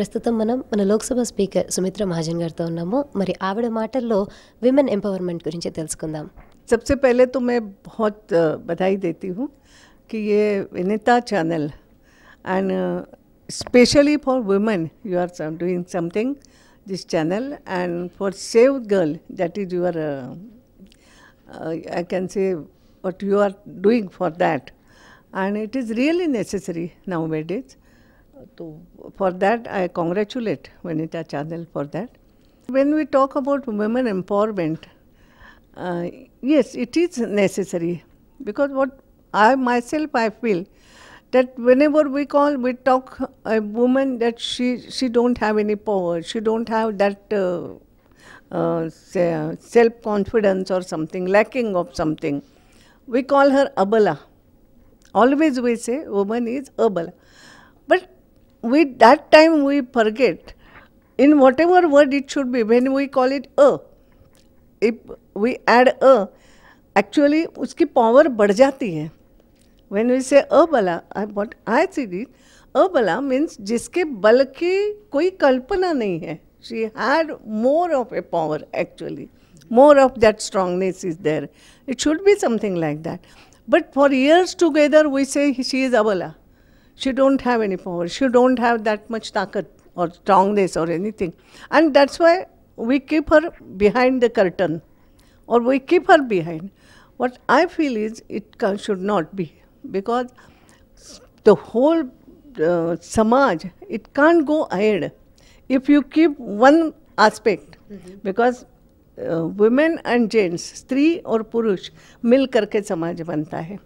ప్రస్తుతం మనం మన లోక్సభ స్పీకర్ సుమిత్ర మహాజన్ గారితో ఉన్నాము. మరి ఆవిడ మాటల్లో విమెన్ ఎంపవర్మెంట్ గురించి తెలుసుకుందాం. सबसे पहले तो मैं बहुत बधाई देती हूँ कि ये Vinita channel and specially for women you are doing something this channel and for save girl that is your I can say what you are doing for that and it is really necessary nowadays. तो for that I congratulate Vinita channel for that. When we talk about women empowerment, yes, it is necessary because what I feel that whenever we talk a woman that she don't have any power, she don't have that self confidence or something, lacking of something, we call her abala. Always we say woman is abala, but with that time we forget in whatever word it should be. When we call it if we add actually उसकी power बढ़ जाती है. When we say अबला, what I see it, अबला means जिसके बल की कोई कल्पना नहीं है. She had more of a power actually. More of that strongness is there. It should be something like that. But for years together we say she is अबला. She don't have any power. She don't have that much ताकत or strongness or anything. And that's why we keep her behind the curtain or we keep her behind. What I feel is it should not be, because the whole samaj, it can't go ahead if you keep one aspect. Because women and gents, स्त्री और पुरुष मिल करके समाज बनता है.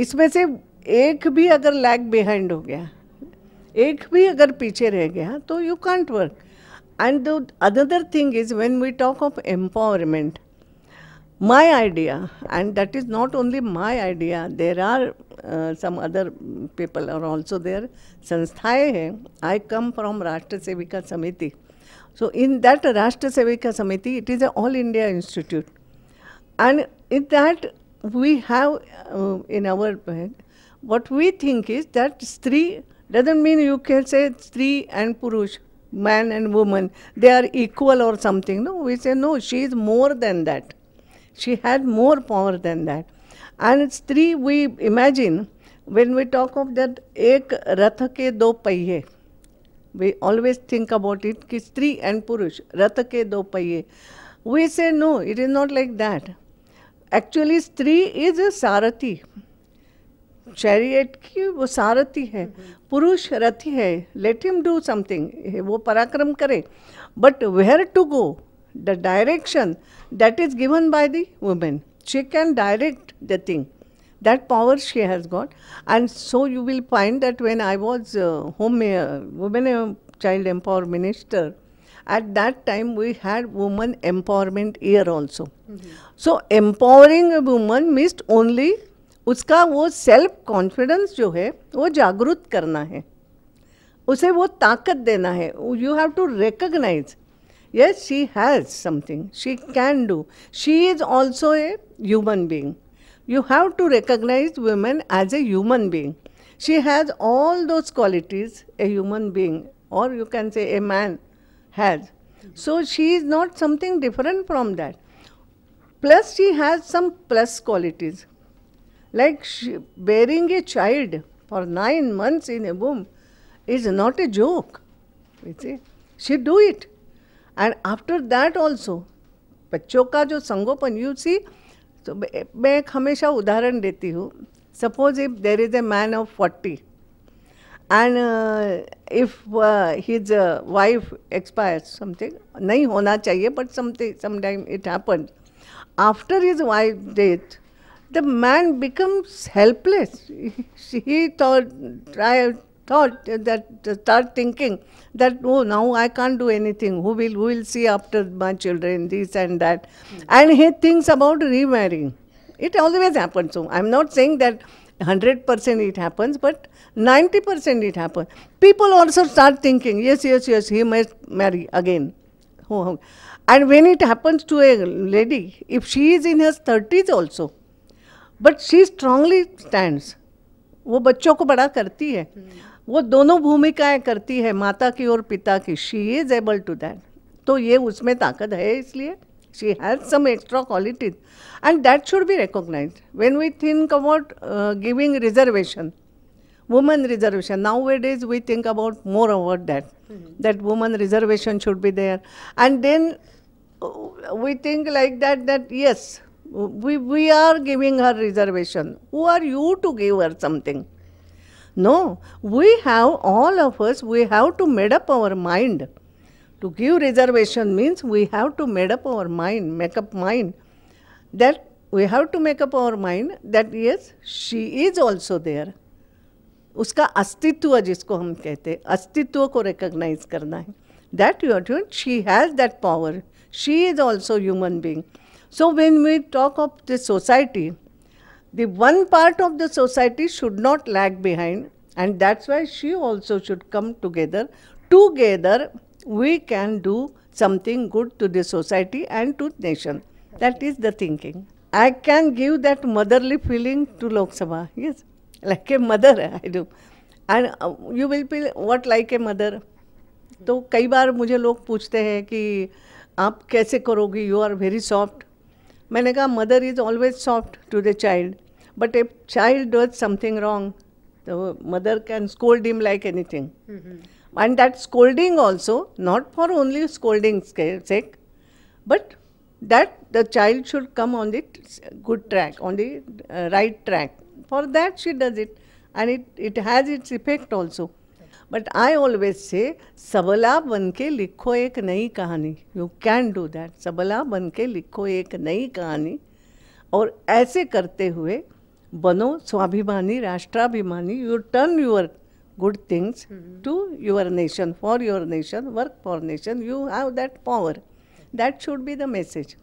इसमें से एक भी अगर लैग बिहाइंड हो गया, एक भी अगर पीछे रह गया, तो you can't work. And the another thing is, when we talk of empowerment, my idea, and that is not only my idea, there are some other people are also there, संस्थाएं हैं. I come from Rashtra Sevika Samiti. So in that Rashtra Sevika Samiti, it is an all India institute, and in that we have in our what we think is that stree doesn't mean you can say stree and purush, man and woman, they are equal or something. No, we say no, she is more than that. She had more power than that. And stree, we imagine when we talk of that ek rath ke do पहिए, we always think about it ki stree and purush, rath ke do पहिए. We say no, it is not like that. Actually stree is a Sarathi. Chariot की वो सारथी है, पुरुष रथी है. Let him do something, वो पराक्रम करे. But where to go, the direction that is given by the women. She can direct the thing. That power she has got. And so you will find that when I was home women child empower minister, at that time we had woman empowerment year also. So empowering a woman means only उसका वो self confidence जो है वो जागरूक करना है, उसे वो ताकत देना है. You have to recognise, yes she has something, she can do, she is also a human being. You have to recognise women as a human being. She has all those qualities a human being, और you can say a man has. So she is not something different from that. Plus she has some plus qualities. Like bearing a child for 9 months in a womb is not a joke. You see, she do it, and after that also, बच्चों का जो संगोपन, you see, तो मैं एक हमेशा उदाहरण देती हूँ. Suppose if there is a man of 40, and if his wife expires, something नहीं होना चाहिए, but sometime it happens. After his wife's death, the man becomes helpless. He thought that start thinking that, oh, now I can't do anything. Who will see after my children, this and that. And he thinks about remarrying. It always happens. So I'm not saying that 100% it happens, but 90% it happens. People also start thinking, yes, he must marry again. And when it happens to a lady, if she is in her 30s also, but she strongly stands, वो बच्चों को बड़ा करती है. वो दोनों भूमिकाएं करती है, माता की और पिता की. She is able to that. तो ये उसमें ताकत है, इसलिए she has some extra qualities and that should be recognised. When we think about giving reservation, women reservation, nowadays we think about more about that, that women reservation should be there, and then we think like that yes, we are giving her reservation. Who are you to give her something? No, we have, all of us, we have to made up our mind. To give reservation means we have to made up our mind, make up mind, that we have to make up our mind that yes, she is also there. उसका अस्तित्व जिसको हम कहते हैं, अस्तित्व को recognise करना है. That you are too, she has that power, she is also human being. So when we talk of the society, the one part of the society should not lag behind, and that's why she also should come together. Together we can do something good to the society and to nation. That is the thinking. I can give that motherly feeling to Lok Sabha. Yes, like a mother I do. And you will feel what like a mother. तो कई बार मुझे लोग पूछते हैं कि आप कैसे करोगी, यू आर वेरी सॉफ्ट. मैंने कहा mother is always soft to the child, but a child does something wrong, the mother can scold him like anything. And that scolding also, not for only scolding's sake, but that the child should come on the good track, on the right track. For that she does it, and it has its effect also. But I always say, सबला बन के लिखो एक नई कहानी. You can do that. सबला बन के लिखो एक नई कहानी, और ऐसे करते हुए बनो स्वाभिमानी, राष्ट्राभिमानी. You turn your good things to your nation, for your nation, work for nation. You have that power. That should be the message.